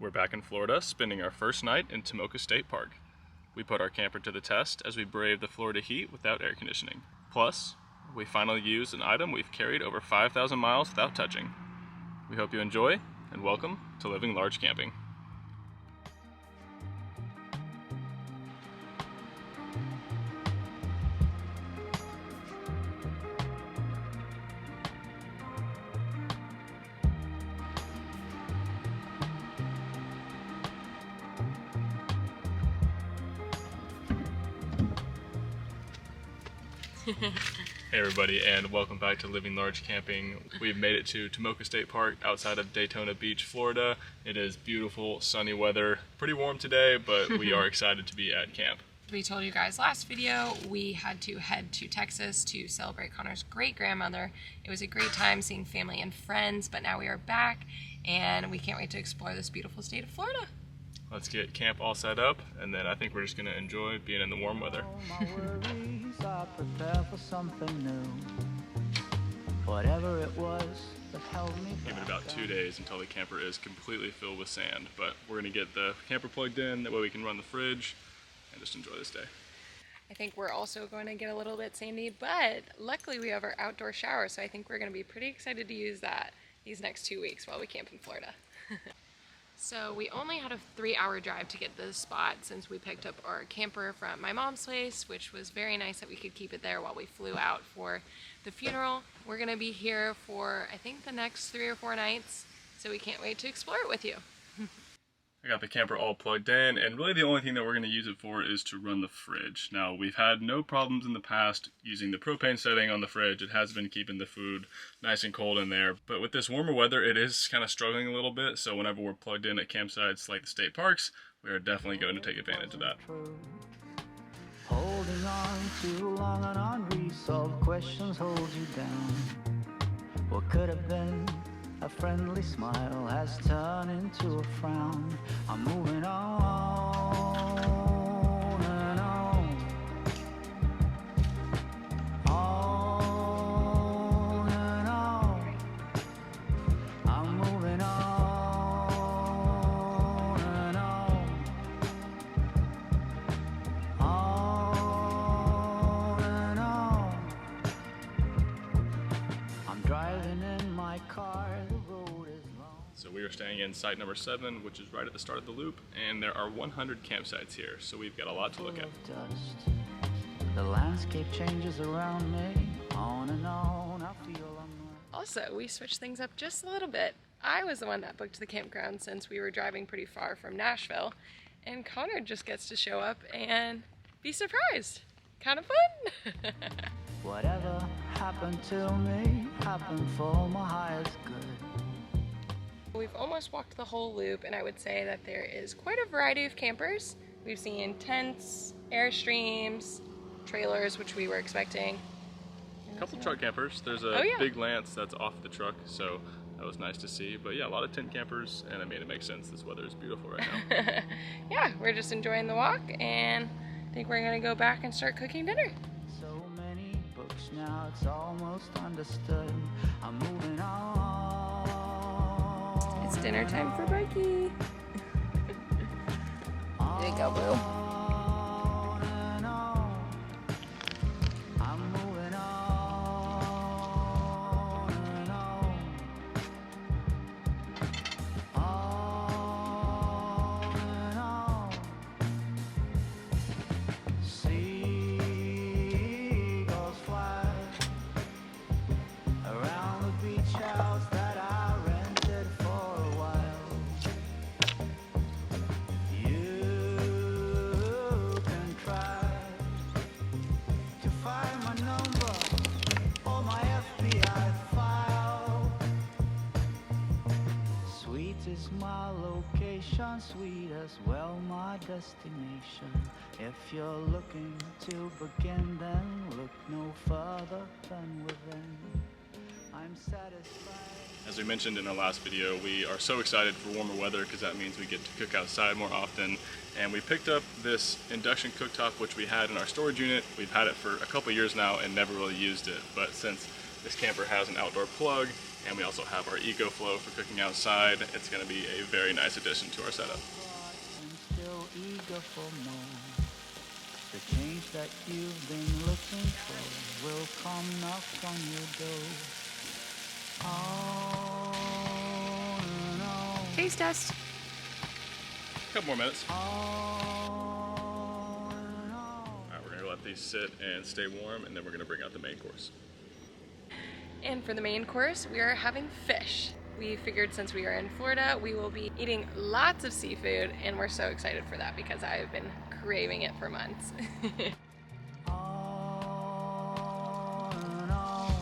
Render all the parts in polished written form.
We're back in Florida, spending our first night in Tomoka State Park. We put our camper to the test as we braved the Florida heat without air conditioning. Plus, we finally used an item we've carried over 5,000 miles without touching. We hope you enjoy, and welcome to Living Large Camping. Hey everybody, and welcome back to Living Large Camping. We've made it to Tomoka State Park outside of Daytona Beach, Florida. It is beautiful, sunny weather. Pretty warm today, but we are excited to be at camp. We told you guys last video we had to head to Texas to celebrate Connor's great-grandmother. It was a great time seeing family and friends, but now we are back and we can't wait to explore this beautiful state of Florida. Let's get camp all set up, and then I think we're just going to enjoy being in the warm weather. I prepare for something new. Whatever it was that held me back. Give it about 2 days until the camper is completely filled with sand, but we're going to get the camper plugged in, that way we can run the fridge and just enjoy this day. I think we're also going to get a little bit sandy, but luckily we have our outdoor shower, so I think we're going to be pretty excited to use that these next 2 weeks while we camp in Florida. So we only had a 3-hour drive to get this spot since we picked up our camper from my mom's place, which was very nice that we could keep it there while we flew out for the funeral. We're going to be here for, I think, the next 3 or 4 nights, so we can't wait to explore it with you. I got the camper all plugged in, and really the only thing that we're going to use it for is to run the fridge. Now, we've had no problems in the past using the propane setting on the fridge. It has been keeping the food nice and cold in there, but with this warmer weather, it is kind of struggling a little bit, so whenever we're plugged in at campsites like the state parks, we are definitely going to take advantage of that. Holding on too long and unresolved questions hold you down. What could have been a friendly smile has turned into a frown. I'm moving on and on, on and on. I'm moving on and on and on. I'm driving in my car. So we are staying in site number 7, which is right at the start of the loop, and there are 100 campsites here, so we've got a lot to look at. The landscape changes around me, on and on, I feel I'm... Also, we switched things up just a little bit. I was the one that booked the campground since we were driving pretty far from Nashville, and Connor just gets to show up and be surprised. Kind of fun! Whatever happened to me, happened for my highest good. We've almost walked the whole loop, and I would say that there is quite a variety of campers. We've seen tents, Airstreams, trailers, which we were expecting. A couple truck campers. There's a big Lance that's off the truck, so that was nice to see. But yeah, a lot of tent campers, and I mean, it makes sense. This weather is beautiful right now. Yeah, we're just enjoying the walk, and I think we're gonna go back and start cooking dinner. So many books now, it's almost understood. I'm moving on. It's dinner time for Mikey. There you go, boo. Sweet as well my destination. If you're looking to begin, then look no further than within. I'm satisfied. As we mentioned in our last video, we are so excited for warmer weather because that means we get to cook outside more often. And we picked up this induction cooktop, which we had in our storage unit. We've had it for a couple years now and never really used it. But since this camper has an outdoor plug, And we also have our EcoFlow for cooking outside. It's going to be a very nice addition to our setup. And still eager for more. The change that you've been looking for will come knock on your door. On and on, Taste test. A couple more minutes. on and on. Alright, we're going to let these sit and stay warm, and then we're going to bring out the main course. And for the main course, we are having fish. We figured since we are in Florida, we will be eating lots of seafood, and we're so excited for that because I have been craving it for months. On and on.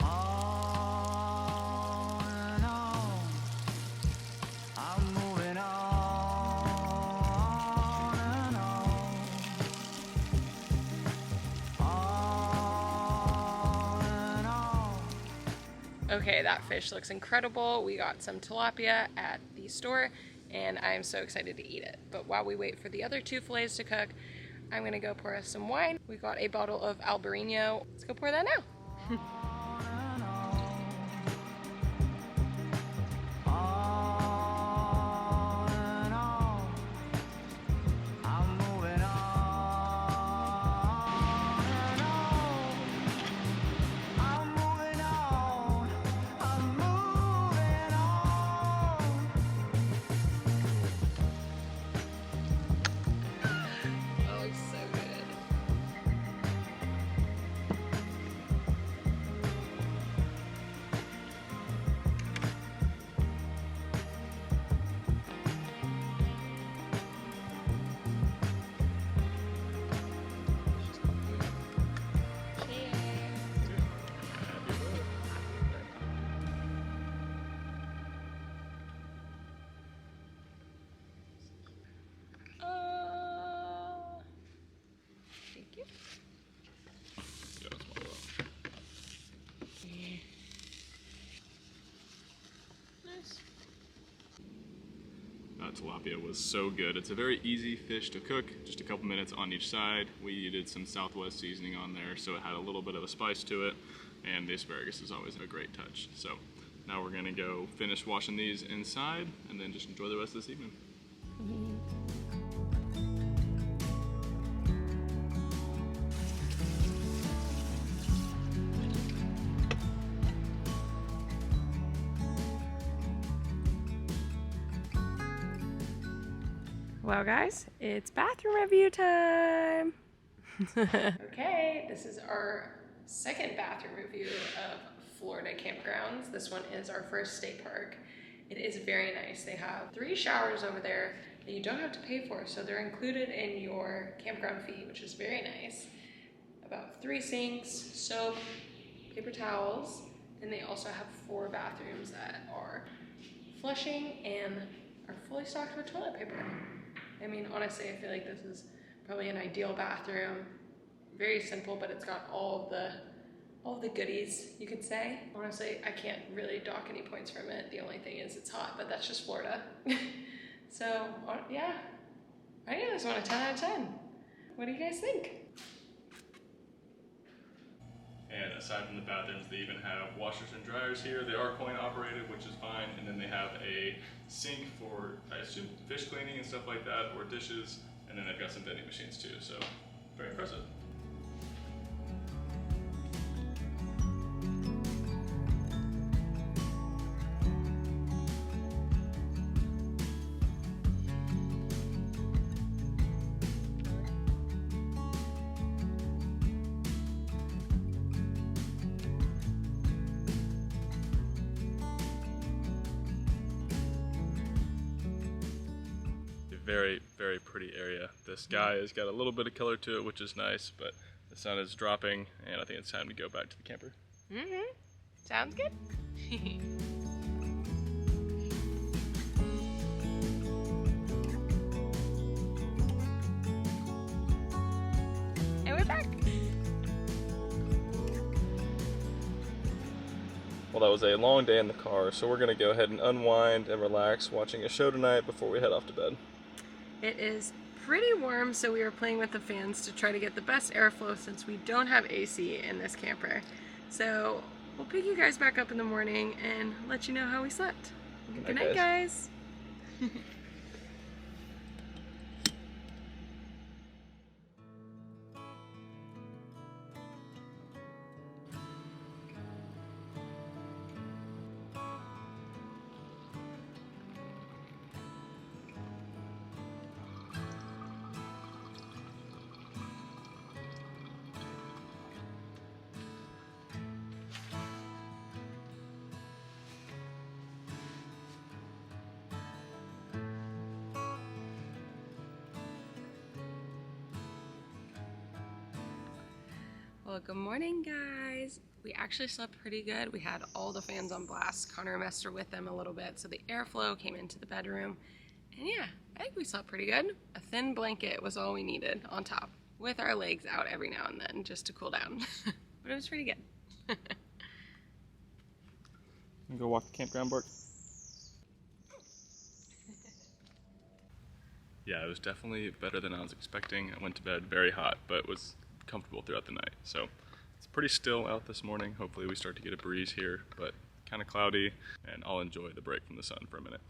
On and on. I'm moving on and on. On and on. Okay, that fish looks incredible. We got some tilapia at the store, and I'm so excited to eat it. But while we wait for the other two fillets to cook, I'm gonna go pour us some wine. We got a bottle of Albarino. Let's go pour that now. On and on. I'm moving on and on. I'm moving on. I'm moving on. That looks so good. Thank you. Nice. Tilapia was so good. It's a very easy fish to cook, just a couple minutes on each side. We did some Southwest seasoning on there, so it had a little bit of a spice to it, and the asparagus is always a great touch. So now we're gonna go finish washing these inside, and then just enjoy the rest of this evening. Well, guys, it's bathroom review time. Okay, this is our second bathroom review of Florida campgrounds. This one is our first state park. It is very nice. They have 3 showers over there that you don't have to pay for, so they're included in your campground fee, which is very nice. About 3 sinks, soap, paper towels, and they also have 4 bathrooms that are flushing and are fully stocked with toilet paper. I mean, honestly, I feel like this is probably an ideal bathroom. Very simple, but it's got all of the goodies, you could say. Honestly, I can't really dock any points from it. The only thing is it's hot, but that's just Florida. So, yeah, I give this one a 10 out of 10. What do you guys think? And aside from the bathrooms, they even have washers and dryers here. They are coin operated, which is fine. And then they have a sink for, I assume, fish cleaning and stuff like that, or dishes. And then they've got some vending machines too, so very impressive. Very, very pretty area. The sky has got a little bit of color to it, which is nice, but the sun is dropping, and I think it's time to go back to the camper. Mm-hmm. Sounds good. And we're back. Well, that was a long day in the car, so we're going to go ahead and unwind and relax watching a show tonight before we head off to bed. It is pretty warm, so we were playing with the fans to try to get the best airflow since we don't have AC in this camper. So we'll pick you guys back up in the morning and let you know how we slept. Good night, guys. Well, good morning, guys. We actually slept pretty good. We had all the fans on blast. Connor messed with them a little bit, so the airflow came into the bedroom. And yeah, I think we slept pretty good. A thin blanket was all we needed on top, with our legs out every now and then just to cool down. But it was pretty good. Go walk the campground, Bart. Yeah, it was definitely better than I was expecting. I went to bed very hot, but was comfortable throughout the night. So it's pretty still out this morning. Hopefully we start to get a breeze here, but kind of cloudy, and I'll enjoy the break from the sun for a minute.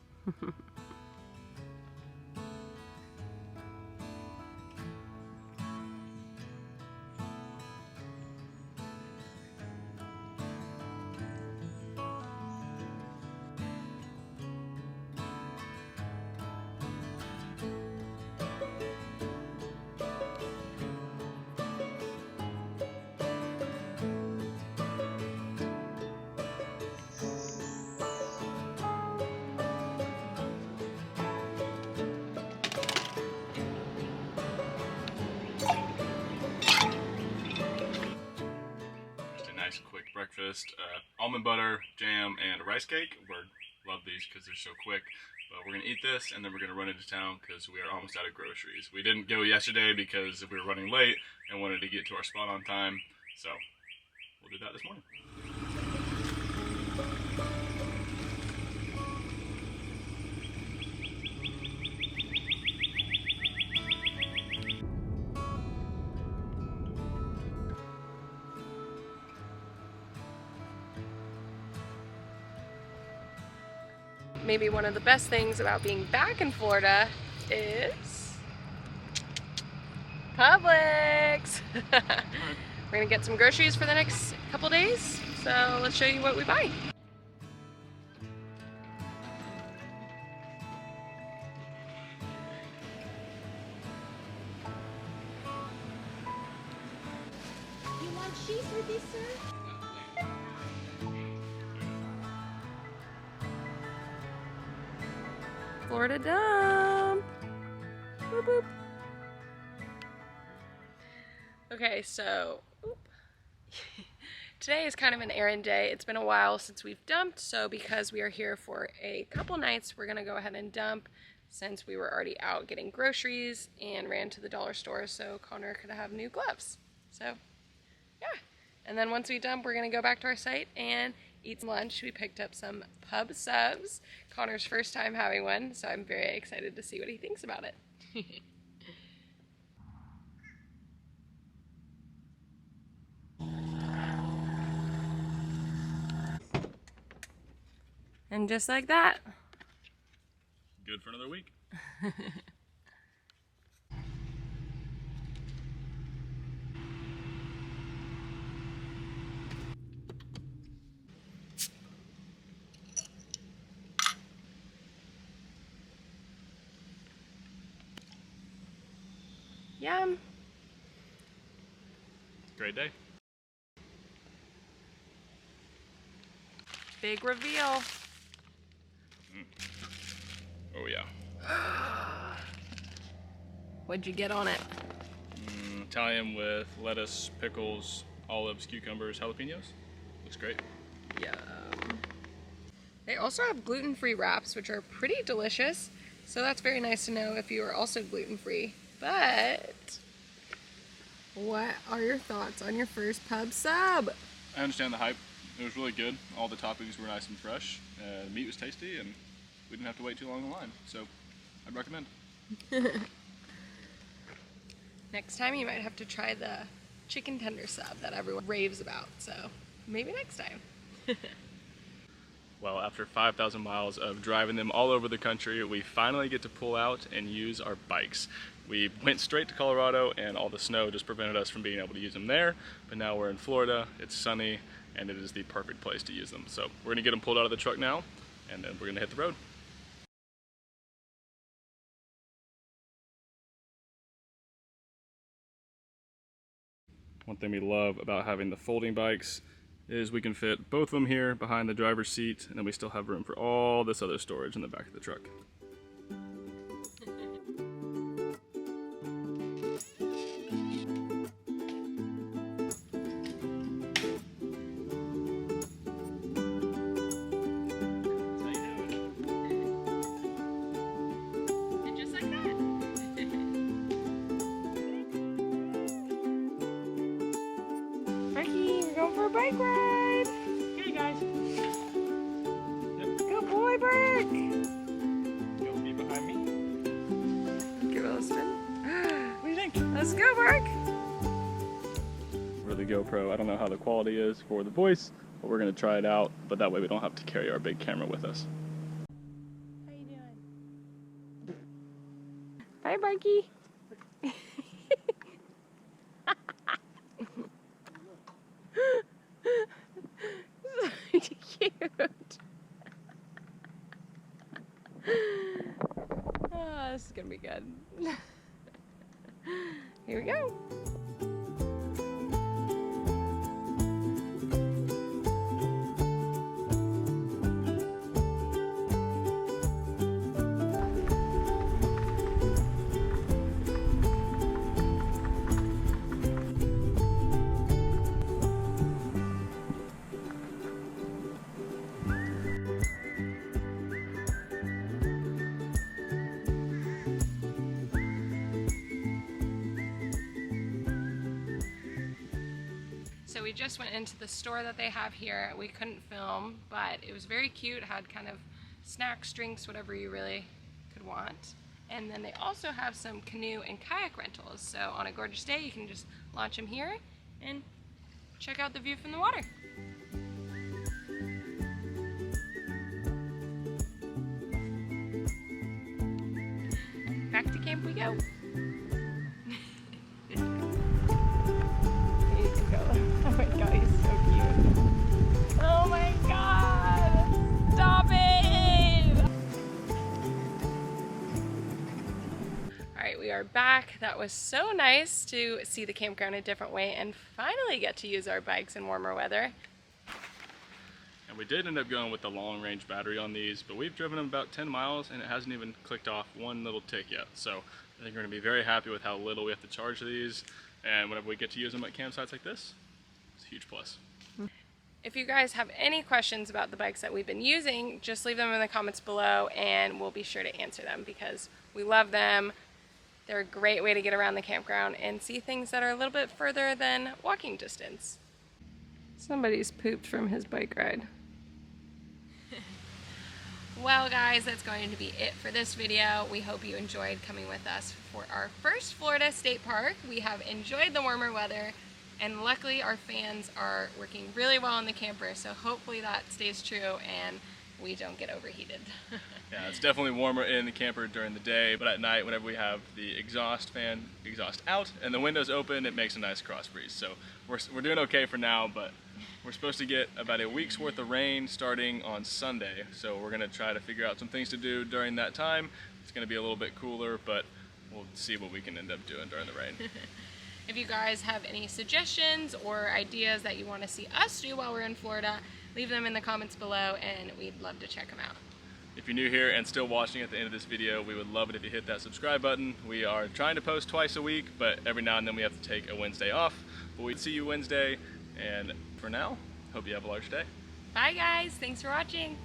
Nice quick breakfast, almond butter, jam, and a rice cake. Love these because they're so quick. But we're going to eat this, and then we're going to run into town because we are almost out of groceries. We didn't go yesterday because we were running late and wanted to get to our spot on time. So we'll do that this morning. Maybe one of the best things about being back in Florida is Publix. We're gonna get some groceries for the next couple days, so let's show you what we buy. You want cheese with this, sir? Florida dump. Boop, boop. Okay, so today is kind of an errand day. It's been a while since we've dumped, so because we are here for a couple nights, we're gonna go ahead and dump since we were already out getting groceries and ran to the dollar store so Connor could have new gloves. So yeah, and then once we dump, we're gonna go back to our site and eat some lunch. We picked up some pub subs. Connor's first time having one, so I'm very excited to see what he thinks about it. And just like that. Good for another week. Yum. Great day. Big reveal. Oh yeah. What'd you get on it? Italian with lettuce, pickles, olives, cucumbers, jalapenos. Looks great. Yum. They also have gluten-free wraps, which are pretty delicious. So that's very nice to know if you are also gluten-free. But what are your thoughts on your first pub sub? I understand the hype. It was really good. All the toppings were nice and fresh. The meat was tasty, and we didn't have to wait too long in line. So I'd recommend. Next time you might have to try the chicken tender sub that everyone raves about. So maybe next time. Well, after 5,000 miles of driving them all over the country, we finally get to pull out and use our bikes. We went straight to Colorado and all the snow just prevented us from being able to use them there, but now we're in Florida, it's sunny, and it is the perfect place to use them. So we're gonna get them pulled out of the truck now, and then we're gonna hit the road. One thing we love about having the folding bikes is we can fit both of them here behind the driver's seat, and then we still have room for all this other storage in the back of the truck. And just like that. Frankie, we're going for a bike ride. Hey guys! Good boy, Burke. You'll be behind me. Give it a spin. What do you think? Let's go, Burke. For the GoPro, I don't know how the quality is for the voice, but we're gonna try it out, but that way we don't have to carry our big camera with us. How you doing? Bye, Barky. So cute. Oh, this is gonna be good. Here we go. So we just went into the store that they have here. We couldn't film, but it was very cute. It had kind of snacks, drinks, whatever you really could want. And then they also have some canoe and kayak rentals. So on a gorgeous day, you can just launch them here and check out the view from the water. Back to camp we go. Oh my god, he's so cute. Oh my god! Stop it! Alright, we are back. That was so nice to see the campground a different way and finally get to use our bikes in warmer weather. And we did end up going with the long range battery on these, but we've driven them about 10 miles and it hasn't even clicked off one little tick yet. So I think we're gonna be very happy with how little we have to charge these, and whenever we get to use them at campsites like this, it's a huge plus. If you guys have any questions about the bikes that we've been using, just leave them in the comments below and we'll be sure to answer them because we love them. They're a great way to get around the campground and see things that are a little bit further than walking distance. Somebody's pooped from his bike ride. Well guys, that's going to be it for this video. We hope you enjoyed coming with us for our first Florida state park. We have enjoyed the warmer weather and luckily our fans are working really well in the camper, so hopefully that stays true and we don't get overheated. Yeah, it's definitely warmer in the camper during the day, but at night whenever we have the exhaust out and the windows open, it makes a nice cross breeze. So we're doing okay for now, but we're supposed to get about a week's worth of rain starting on Sunday, so we're gonna try to figure out some things to do during that time. It's gonna be a little bit cooler, but we'll see what we can end up doing during the rain. If you guys have any suggestions or ideas that you want to see us do while we're in Florida, leave them in the comments below and we'd love to check them out. If you're new here and still watching at the end of this video, we would love it if you hit that subscribe button. We are trying to post twice a week, but every now and then we have to take a Wednesday off. But we'd see you Wednesday, and for now, hope you have a large day. Bye guys, thanks for watching.